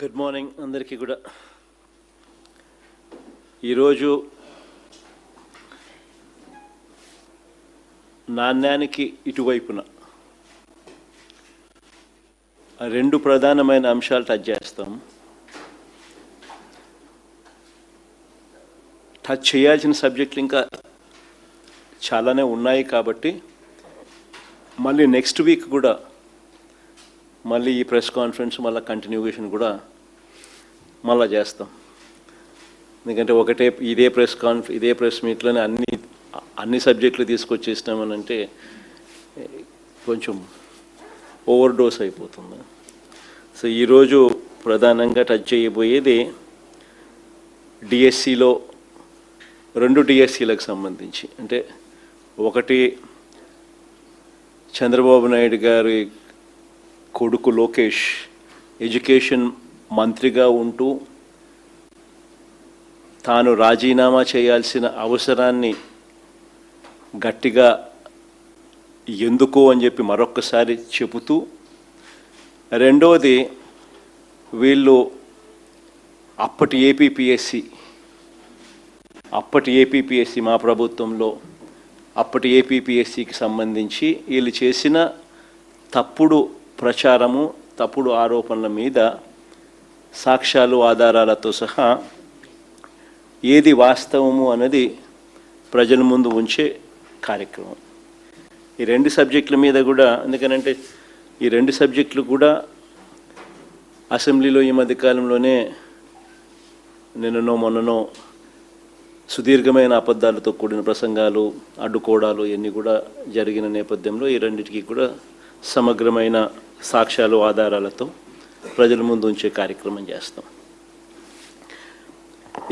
Good morning అందరికీ కూడా. ఈరోజు నాణ్యానికి ఇటువైపున రెండు ప్రధానమైన అంశాలు టచ్ చేస్తాం. టచ్ చేయాల్సిన సబ్జెక్టులు ఇంకా చాలానే ఉన్నాయి కాబట్టి మళ్ళీ నెక్స్ట్ వీక్ కూడా మళ్ళీ ఈ ప్రెస్ కాన్ఫరెన్స్ మళ్ళీ కంటిన్యూషన్ కూడా మళ్ళీ చేస్తాం. ఎందుకంటే ఇదే ప్రెస్ మీట్లోనే అన్ని సబ్జెక్టులు తీసుకొచ్చేసినామని అంటే కొంచెం ఓవర్ డోస్ అయిపోతుంది. సో ఈరోజు ప్రధానంగా టచ్ చేయబోయేది డిఎస్సిలో 2 డిఎస్సీలకు సంబంధించి. అంటే ఒకటి చంద్రబాబు నాయుడు గారి కొడుకు లోకేష్ ఎడ్యుకేషన్ మంత్రిగా ఉంటూ తాను రాజీనామా చేయాల్సిన అవసరాన్ని గట్టిగా ఎందుకు అని చెప్పి మరొక్కసారి చెబుతూ, రెండవది వీళ్ళు అప్పటి ఏపీపీఎస్సి మా ప్రభుత్వంలో అప్పటి ఏపీపీఎస్సికి సంబంధించి వీళ్ళు చేసిన తప్పుడు ప్రచారము, తప్పుడు ఆరోపణల మీద సాక్ష్యాలు ఆధారాలతో సహా ఏది వాస్తవము అన్నది ప్రజల ముందు ఉంచే కార్యక్రమం. ఈ 2 సబ్జెక్టుల మీద కూడా, ఎందుకనంటే ఈ 2 సబ్జెక్టులు కూడా అసెంబ్లీలో ఈ మధ్యకాలంలోనే నిన్ననో మొన్ననో సుదీర్ఘమైన అబద్ధాలతో కూడిన ప్రసంగాలు, అడ్డుకోవడాలు ఇవన్నీ కూడా జరిగిన నేపథ్యంలో ఈ రెండింటికి కూడా సమగ్రమైన సాక్ష్యాలు ఆధారాలతో ప్రజల ముందు ఉంచే కార్యక్రమం చేస్తాం.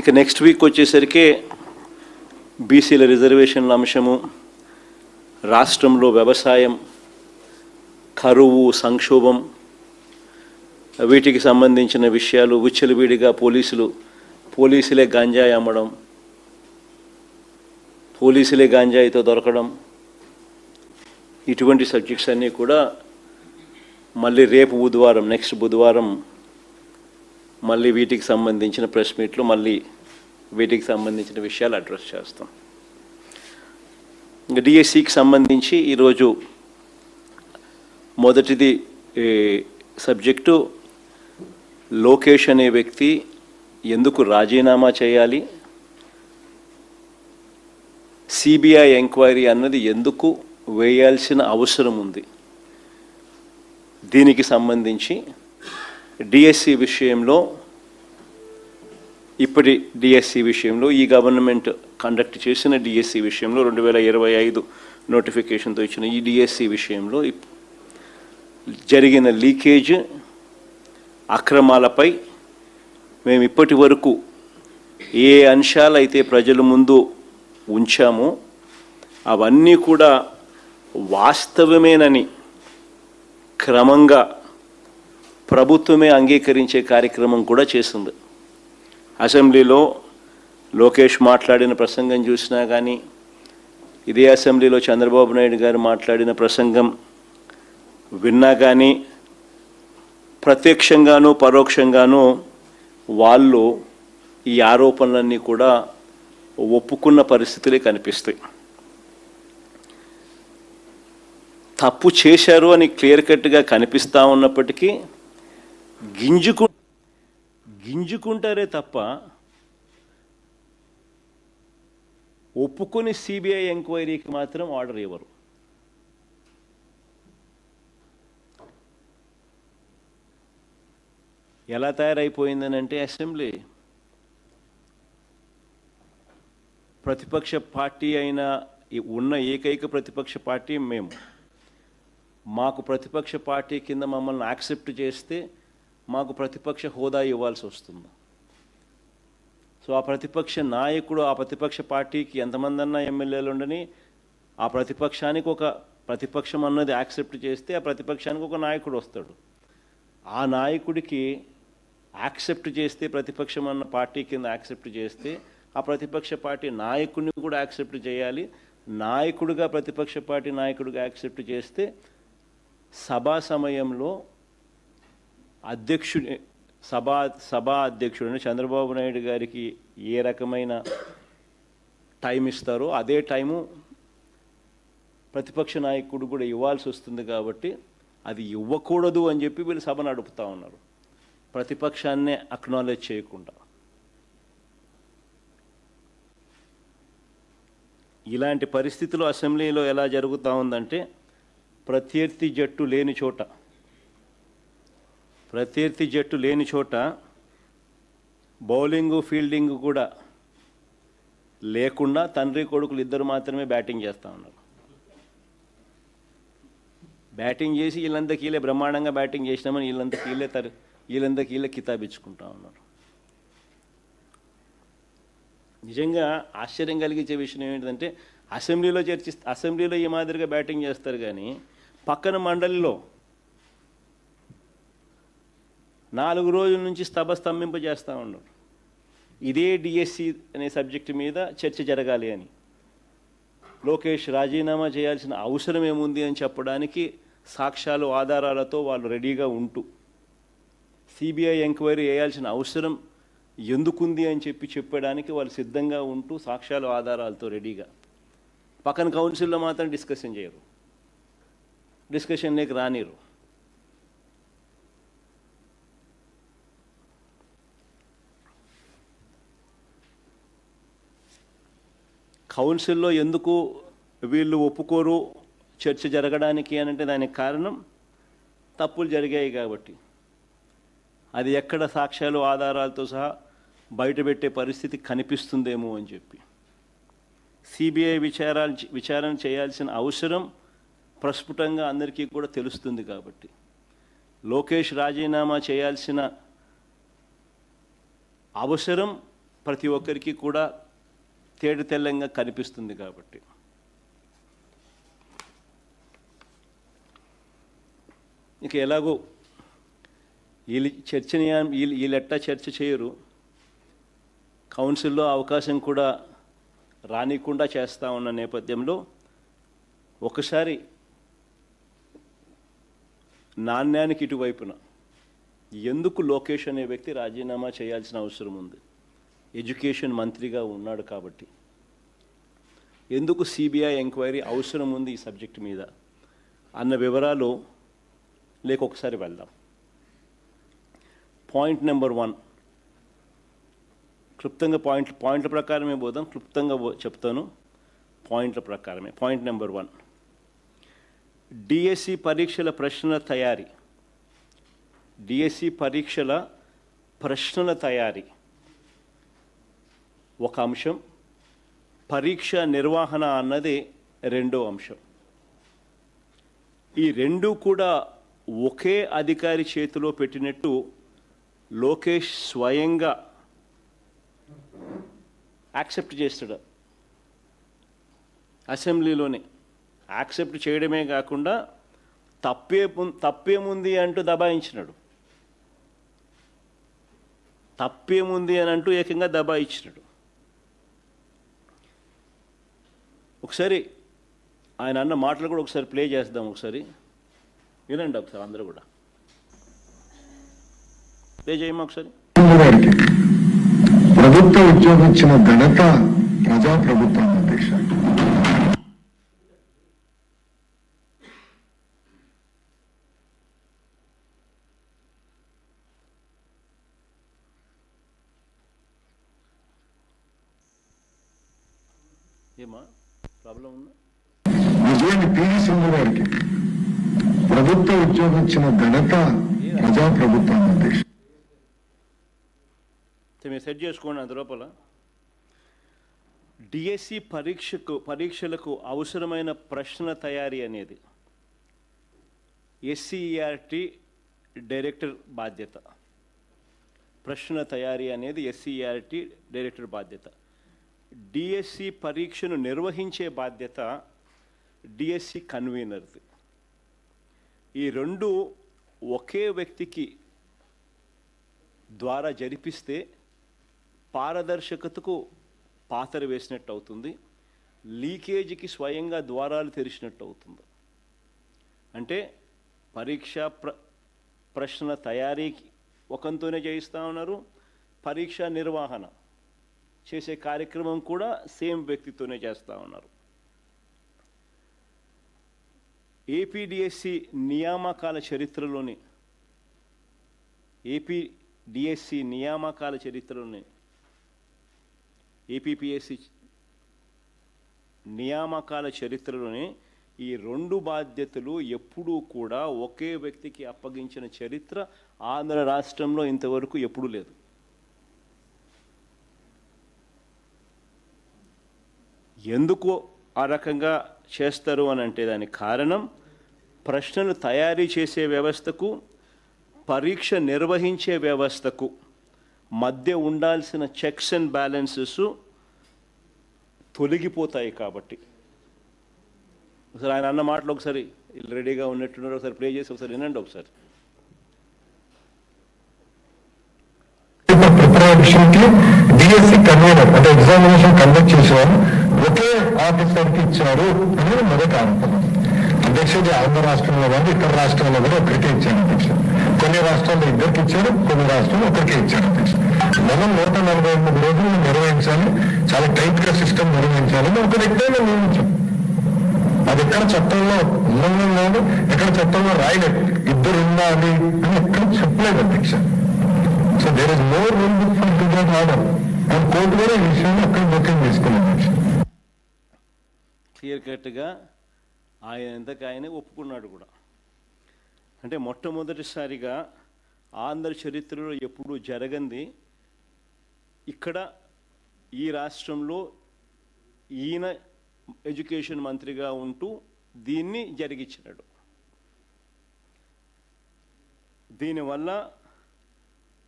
ఇక నెక్స్ట్ వీక్ వచ్చేసరికి బీసీల రిజర్వేషన్ల అంశము, రాష్ట్రంలో వ్యవసాయం, కరువు, సంక్షోభం, వీటికి సంబంధించిన విషయాలు, విచ్చలవిడిగా పోలీసులే గంజాయి అమ్మడం, పోలీసులే గంజాయితో దొరకడం, ఇటువంటి సబ్జెక్ట్స్ అన్నీ కూడా మళ్ళీ రేపు బుధవారం, నెక్స్ట్ బుధవారం మళ్ళీ వీటికి సంబంధించిన ప్రెస్ మీట్లు మళ్ళీ వీటికి సంబంధించిన విషయాలు అడ్రస్ చేస్తాం. ఇంకా డిఎస్సికి సంబంధించి ఈరోజు మొదటిది సబ్జెక్టు లోకేష్ అనే వ్యక్తి ఎందుకు రాజీనామా చేయాలి, సిబిఐ ఎంక్వైరీ అన్నది ఎందుకు వేయాల్సిన అవసరం ఉంది, దీనికి సంబంధించి డిఎస్సి విషయంలో, ఇప్పటి డిఎస్సి విషయంలో, ఈ గవర్నమెంట్ కండక్ట్ చేసిన డిఎస్సి విషయంలో 2025 నోటిఫికేషన్తో ఇచ్చిన ఈ డిఎస్సి విషయంలో జరిగిన లీకేజ్, అక్రమాలపై మేము ఇప్పటి వరకు ఏ అంశాలైతే ప్రజల ముందు ఉంచామో అవన్నీ కూడా వాస్తవమేనని క్రమంగా ప్రభుత్వమే అంగీకరించే కార్యక్రమం కూడా చేస్తుంది. అసెంబ్లీలో లోకేష్ మాట్లాడిన ప్రసంగం చూసినా కానీ, ఇదే అసెంబ్లీలో చంద్రబాబు నాయుడు గారు మాట్లాడిన ప్రసంగం విన్నా కానీ, ప్రత్యక్షంగానూ పరోక్షంగానూ వాళ్ళు ఈ ఆరోపణలన్నీ కూడా ఒప్పుకున్న పరిస్థితులే కనిపిస్తాయి. తప్పు చేశారు అని క్లియర్ కట్గా కనిపిస్తూ ఉన్నప్పటికీ గింజుకుంటారే తప్ప ఒప్పుకొని సిబిఐ ఎంక్వైరీకి మాత్రం ఆర్డర్ ఇవ్వరు. ఎలా తయారైపోయిందని అంటే, అసెంబ్లీ ప్రతిపక్ష పార్టీ అయిన ఉన్న ఏకైక ప్రతిపక్ష పార్టీ మేము. మాకు ప్రతిపక్ష పార్టీ కింద మమ్మల్ని యాక్సెప్ట్ చేస్తే మాకు ప్రతిపక్ష హోదా ఇవ్వాల్సి వస్తుంది. సో ఆ ప్రతిపక్ష నాయకుడు, ఆ ప్రతిపక్ష పార్టీకి ఎంతమంది అన్నా ఎమ్మెల్యేలు ఉండని, ఆ ప్రతిపక్షానికి ఒక ప్రతిపక్షం అన్నది యాక్సెప్ట్ చేస్తే ఆ ప్రతిపక్షానికి ఒక నాయకుడు వస్తాడు. ఆ నాయకుడికి యాక్సెప్ట్ చేస్తే, ప్రతిపక్షం అన్న పార్టీ కింద యాక్సెప్ట్ చేస్తే ఆ ప్రతిపక్ష పార్టీ నాయకుడిని కూడా యాక్సెప్ట్ చేయాలి. నాయకుడిగా ప్రతిపక్ష పార్టీ నాయకుడిగా యాక్సెప్ట్ చేస్తే సభా సమయంలో అధ్యక్షుడి సభా అధ్యక్షుడిని చంద్రబాబు నాయుడు గారికి ఏ రకమైన టైం ఇస్తారో అదే టైము ప్రతిపక్ష నాయకుడు కూడా ఇవ్వాల్సి వస్తుంది. కాబట్టి అది ఇవ్వకూడదు అని చెప్పి వీళ్ళు సభ నడుపుతూ ఉన్నారు, ప్రతిపక్షాన్నే అక్నాలెడ్జ్ చేయకుండా. ఇలాంటి పరిస్థితులు అసెంబ్లీలో ఎలా జరుగుతూ ఉందంటే, ప్రత్యర్థి జట్టు లేని చోట బౌలింగు ఫీల్డింగ్ కూడా లేకుండా తండ్రి కొడుకులు ఇద్దరు మాత్రమే బ్యాటింగ్ చేస్తూ ఉన్నారు. బ్యాటింగ్ చేసి వీళ్ళందరికీలే బ్రహ్మాండంగా బ్యాటింగ్ చేసినామని వీళ్ళందరికీలే కితాబిచ్చుకుంటా ఉన్నారు. నిజంగా ఆశ్చర్యం కలిగించే విషయం ఏంటంటే, అసెంబ్లీలో ఈ మాదిరిగా బ్యాటింగ్ చేస్తారు, కానీ పక్కన మండలిలో 4 రోజుల నుంచి స్తంభింపజేస్తూ ఉన్నారు. ఇదే డిఎస్సి అనే సబ్జెక్టు మీద చర్చ జరగాలి అని, లోకేష్ రాజీనామా చేయాల్సిన అవసరం ఏముంది అని చెప్పడానికి సాక్ష్యాలు ఆధారాలతో వాళ్ళు రెడీగా ఉంటూ, సిబిఐ ఎంక్వైరీ వేయాల్సిన అవసరం ఎందుకుంది అని చెప్పడానికి వాళ్ళు సిద్ధంగా ఉంటూ, సాక్ష్యాలు ఆధారాలతో రెడీగా, పక్కన కౌన్సిల్లో మాత్రం డిస్కషన్ చేయరు, డిస్కషన్లోకి రానిరు. కౌన్సిల్లో ఎందుకు వీళ్ళు ఒప్పుకోరు చర్చ జరగడానికి అని అంటే, దానికి కారణం తప్పులు జరిగాయి కాబట్టి. అది ఎక్కడ సాక్ష్యాలు ఆధారాలతో సహా బయటపెట్టే పరిస్థితి కనిపిస్తుందేమో అని చెప్పి సిబిఐ విచారణ చేయాల్సిన అవసరం ప్రస్ఫుటంగా అందరికీ కూడా తెలుస్తుంది. కాబట్టి లోకేష్ రాజీనామా చేయాల్సిన అవసరం ప్రతి ఒక్కరికి కూడా తేటతెల్లంగా కనిపిస్తుంది. కాబట్టి ఇక ఎలాగో వీళ్ళెట్టా చర్చ చేయరు, కౌన్సిల్లో అవకాశం కూడా రానికుండా చేస్తూ ఉన్న నేపథ్యంలో ఒకసారి నాణ్యానికి ఇటువైపున ఎందుకు లోకేష్ అనే వ్యక్తి రాజీనామా చేయాల్సిన అవసరం ఉంది, ఎడ్యుకేషన్ మంత్రిగా ఉన్నాడు కాబట్టి ఎందుకు సిబిఐ ఎంక్వైరీ అవసరం ఉంది ఈ సబ్జెక్టు మీద అన్న వివరాలు ఒకసారి వెళ్దాం. పాయింట్ నెంబర్ 1, క్లుప్తంగా పాయింట్ల ప్రకారమే పోదాం, క్లుప్తంగా చెప్తాను పాయింట్ల ప్రకారమే. పాయింట్ నెంబర్ 1, డిఎస్సి పరీక్షల ప్రశ్నల తయారీ. డిఎస్సి పరీక్షల ప్రశ్నల తయారీ ఒక అంశం, పరీక్ష నిర్వహణ అన్నది రెండో అంశం. ఈ రెండు కూడా ఒకే అధికారి చేతిలో పెట్టినట్టు లోకేష్ స్వయంగా యాక్సెప్ట్ చేస్తాడు. అసెంబ్లీలోనే యాక్సెప్ట్ చేయడమే కాకుండా తప్పేముంది అంటూ దబాయించినాడు. తప్పేముంది అని అంటూ ఏకంగా దబాయించినాడు. ఒకసారి ఆయన అన్న మాటలు కూడా ఒకసారి ప్లే చేద్దాం, ఒకసారి వినండి ఒకసారి అందరూ కూడా. ప్లే చేయమా ఒకసారి. ప్రభుత్వ ఉద్యోగం ఇచ్చిన ఘనత ప్రజాప్రభుత్వం అధ్యక్ష. ఏమా ప్రాబ్లం ఉందా? విజయాన్ని పివి సింధు గారికి ప్రభుత్వ ఉద్యోగం ఇచ్చిన ఘనత ప్రజాప్రభుత్వం అధ్యక్ష. మీరు సెట్ చేసుకోండి. అంత లోపల డిఎస్సి పరీక్షలకు అవసరమైన ప్రశ్న తయారీ అనేది ఎస్సీఈఆర్టీ డైరెక్టర్ బాధ్యత. ప్రశ్న తయారీ అనేది ఎస్సీఈఆర్టీ డైరెక్టర్ బాధ్యత. డిఎస్సి పరీక్షను నిర్వహించే బాధ్యత డిఎస్సి కన్వీనర్ది. ఈ రెండు ఒకే వ్యక్తికి ద్వారా జరిపిస్తే పారదర్శకతకు పాతర వేసినట్టు అవుతుంది, లీకేజీకి స్వయంగా ద్వారాలు తెరిచినట్టు అవుతుంది. అంటే ప్రశ్న తయారీకి ఒకంతోనే చేయిస్తూ ఉన్నారు. పరీక్ష నిర్వహణ చేసే కార్యక్రమం కూడా సేమ్ వ్యక్తితోనే చేస్తూ ఉన్నారు. ఏపీడిఎస్సి నియామకాల చరిత్రలోని ఏపీపీఎస్సి నియామకాల చరిత్రలోనే ఈ 2 బాధ్యతలు ఎప్పుడూ కూడా ఒకే వ్యక్తికి అప్పగించిన చరిత్ర ఆంధ్ర రాష్ట్రంలో ఇంతవరకు ఎప్పుడూ లేదు. ఎందుకు ఆ రకంగా చేస్తారు అని అంటే దానికి కారణం ప్రశ్నలు తయారీ చేసే వ్యవస్థకు పరీక్ష నిర్వహించే వ్యవస్థకు మధ్య ఉండాల్సిన చెక్స్ అండ్ బ్యాలెన్సెస్ తొలగిపోతాయి కాబట్టి. ఒకసారి ఆయన అన్న మాటలు ఒకసారి రెడీగా ఉన్నట్టున్నారు, ఒకసారి ప్లే చేసి ఒకసారి వినండి ఒకసారి. ప్రిపరేషన్కి డిఎస్సి కన్వీనర్ అంటే ఎగ్జామినేషన్ కండక్ట్ చేసేవారు ఒకే ఆఫీసర్కి ఇచ్చారు అనేది మొదటి ఆరోపణ. అధ్యక్షుడు ఆంధ్ర రాష్ట్రంలో కానీ ఇతర రాష్ట్రాల్లో కూడా ఒకరికే ఇచ్చారు అధ్యక్ష. కొన్ని రాష్ట్రాల్లో ఇద్దరికి ఇచ్చారు, కొన్ని రాష్ట్రాల్లో ఒకరికే ఇచ్చారు అధ్యక్ష. మనం 148 రోజులు నిర్వహించాలి, చాలా టైట్ గా సిస్టమ్ నిర్వహించాలని ఒక వ్యక్తిని నియమించాం. అది ఎక్కడ చట్టంలో ఉల్లంఘన లేదు, ఎక్కడ చట్టంలో రాయలేదు. ఇద్దరు ఉండాలి అని ఎక్కడ చెప్పలేదు అధ్యక్ష. So there is no rule book for to that order and court కూడా ఈ విషయాన్ని అక్కడ జోక్యం చేసుకున్నాం అధ్యక్ష. క్లియర్ కట్గా ఆయన ఎంతకు ఆయనే ఒప్పుకున్నాడు కూడా. అంటే మొట్టమొదటిసారిగా ఆంధ్ర చరిత్రలో ఎప్పుడూ జరగంది ఇక్కడ ఈ రాష్ట్రంలో ఈయన ఎడ్యుకేషన్ మంత్రిగా ఉంటూ దీన్ని జరిగించినాడు. దీనివల్ల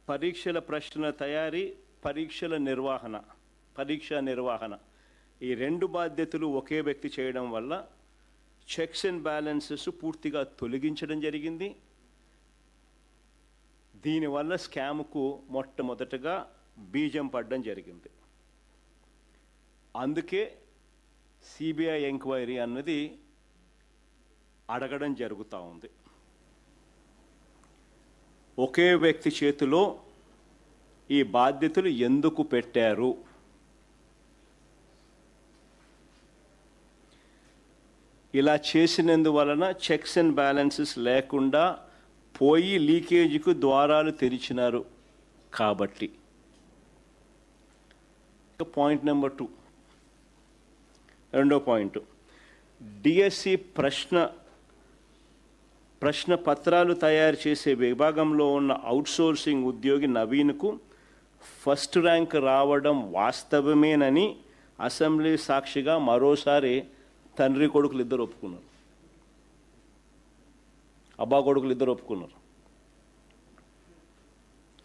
పరీక్షల ప్రశ్నల తయారీ, పరీక్ష నిర్వహణ ఈ 2 బాధ్యతలు ఒకే వ్యక్తి చేయడం వల్ల చెక్స్ అండ్ బ్యాలెన్సెస్ పూర్తిగా తొలగించడం జరిగింది. దీనివల్ల స్కామ్కు మొట్టమొదటగా బీజం పడడం జరిగింది. అందుకే సిబిఐ ఎంక్వైరీ అన్నది అడగడం జరుగుతూ ఉంది. ఒకే వ్యక్తి చేతిలో ఈ బాధ్యతలు ఎందుకు పెట్టారు? ఇలా చేసినందువలన చెక్స్ అండ్ బ్యాలెన్సెస్ లేకుండా పోయి లీకేజీకు ద్వారాలు తెరిచినారు కాబట్టి. పాయింట్ నెంబర్ 2, రెండో పాయింట్, డిఎస్సి ప్రశ్న పత్రాలు తయారు చేసే విభాగంలో ఉన్న అవుట్సోర్సింగ్ ఉద్యోగి నవీన్కు ఫస్ట్ ర్యాంక్ రావడం వాస్తవమేనని అసెంబ్లీ సాక్షిగా మరోసారి తండ్రి కొడుకులు ఇద్దరు ఒప్పుకున్నారు, అబ్బా కొడుకులు ఇద్దరు ఒప్పుకున్నారు.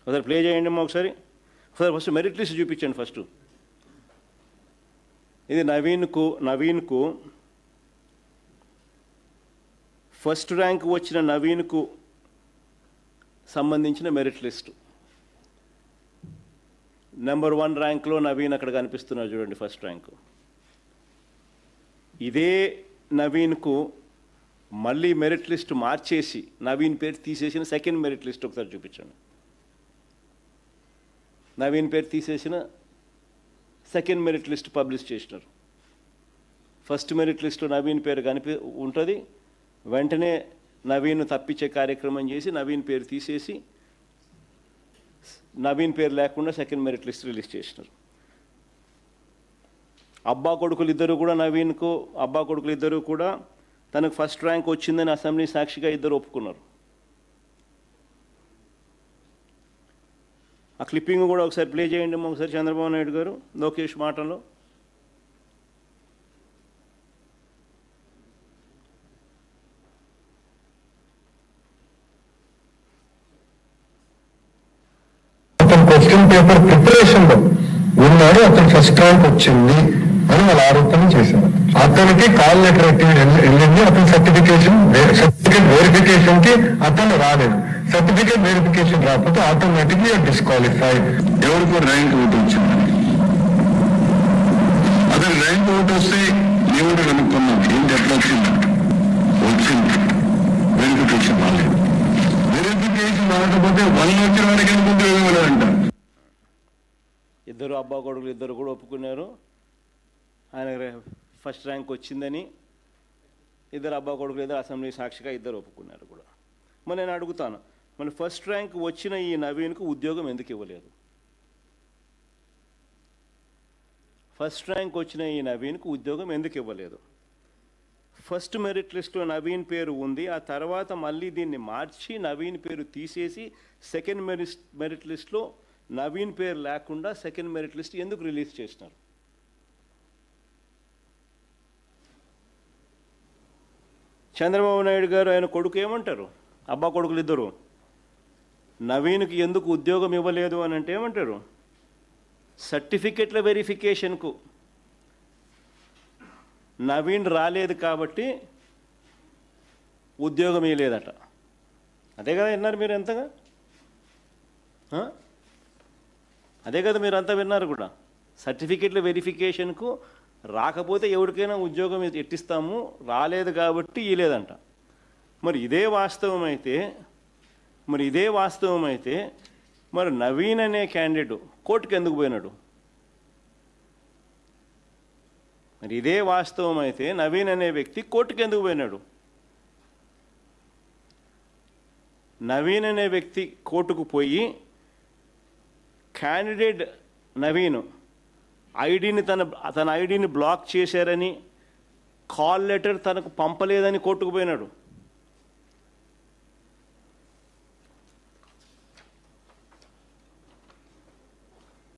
ఒకసారి ప్లే చేయండి అమ్మా ఒకసారి. ఫస్ట్ మెరిట్ లిస్ట్ చూపించండి. ఫస్ట్ ఇది నవీన్కు ఫస్ట్ ర్యాంక్ వచ్చిన నవీన్కు సంబంధించిన మెరిట్ లిస్టు. నెంబర్ 1 ర్యాంక్లో నవీన్ అక్కడ కనిపిస్తున్నారు చూడండి, ఫస్ట్ ర్యాంకు. ఇదే నవీన్కు మళ్ళీ మెరిట్ లిస్టు మార్చేసి నవీన్ పేరు తీసేసిన సెకండ్ మెరిట్ లిస్ట్ ఒకసారి చూపించండి. నవీన్ పేరు తీసేసిన సెకండ్ మెరిట్ లిస్ట్ పబ్లిష్ చేసినారు. ఫస్ట్ మెరిట్ లిస్టులో నవీన్ పేరు ఉంటుంది. వెంటనే నవీన్ తప్పించే కార్యక్రమం చేసి నవీన్ పేరు తీసేసి నవీన్ పేరు లేకుండా సెకండ్ మెరిట్ లిస్ట్ రిలీజ్ చేసినారు. అబ్బా కొడుకులు ఇద్దరు కూడా తనకు ఫస్ట్ ర్యాంక్ వచ్చిందని అసెంబ్లీ సాక్షిగా ఇద్దరు ఒప్పుకున్నారు. ఆ క్లిప్పింగ్ కూడా ఒకసారి ప్లే చేయండి అమ్మా ఒకసారి. చంద్రబాబు నాయుడు గారు లోకేష్ మాటల్లో. క్వశ్చన్ పేపర్ ప్రిపరేషన్ లో ఉన్నాడు, అతను ఫస్ట్ ర్యాంక్ వచ్చింది అని వాళ్ళు ఆరోపణ చేశారు. అతనికి కాల్ లెటర్ వెళ్ళింది, అతని సర్టిఫికేట్ వెరిఫికేషన్ కి అతను రాలేదు. సర్టిఫికేట్ వెరిఫికేషన్ రాకపోతే ఆటోమేటిక్లీ డిస్క్వాలిఫైడ్. ఎవరికో ర్యాంక్ ఒకటి వచ్చింది, అతను ర్యాంక్ ఒకటి వస్తే దేవుడు కనుక్కున్నాం ఏం ఎట్లా వచ్చింది, వెరిఫికేషన్ రాలేదు. వెరిఫికేషన్ ఉద్యోగం రాకపోతే 1 వచ్చిన వాడికి ఎందుకు ఉద్యోగం ఇవ్వలేదంట. ఇద్దరు అబ్బా కొడుకులు ఇద్దరు కూడా ఒప్పుకున్నారు ఆయన ఫస్ట్ ర్యాంక్ వచ్చిందని. ఇద్దరు అబ్బా కొడుకులు ఇద్దరు అసెంబ్లీ సాక్షిగా ఇద్దరు ఒప్పుకున్నారు కూడా. మరి నేను అడుగుతాను, మన ఫస్ట్ ర్యాంక్ వచ్చిన ఈ నవీన్కు ఉద్యోగం ఎందుకు ఇవ్వలేదు? ఫస్ట్ ర్యాంక్ వచ్చిన ఈ నవీన్కు ఉద్యోగం ఎందుకు ఇవ్వలేదు? ఫస్ట్ మెరిట్ లిస్ట్లో నవీన్ పేరు ఉంది, ఆ తర్వాత మళ్ళీ దీన్ని మార్చి నవీన్ పేరు తీసేసి సెకండ్ మెరిట్ లిస్ట్లో నవీన్ పేరు లేకుండా సెకండ్ మెరిట్ లిస్ట్ ఎందుకు రిలీజ్ చేసినారు? చంద్రబాబు నాయుడు గారు ఆయన కొడుకు ఏమంటారు? అబ్బా కొడుకులు ఇద్దరు నవీన్కి ఎందుకు ఉద్యోగం ఇవ్వలేదు అని అంటే ఏమంటారు? సర్టిఫికెట్ల వెరిఫికేషన్కు నవీన్ రాలేదు కాబట్టి ఉద్యోగం ఇవ్వలేదట. అదే కదా విన్నారు మీరు ఎంతగా? అదే కదా మీరు అంతా విన్నారు కూడా. సర్టిఫికెట్ల వెరిఫికేషన్కు రాకపోతే ఎవరికైనా ఉద్యోగం ఎట్టిస్తాము, రాలేదు కాబట్టి ఇవ్వలేదంట. మరి ఇదే వాస్తవం అయితే మరి నవీన్ అనే క్యాండిడేట్ కోర్టుకు ఎందుకు పోయినాడు? మరి ఇదే వాస్తవం అయితే నవీన్ అనే వ్యక్తి కోర్టుకు ఎందుకు పోయినాడు? నవీన్ అనే వ్యక్తి కోర్టుకు పోయి క్యాండిడేట్ నవీన్ తన ఐడిని బ్లాక్ చేశారని, కాల్ లెటర్ తనకు పంపలేదని కోర్టుకు పోయినాడు.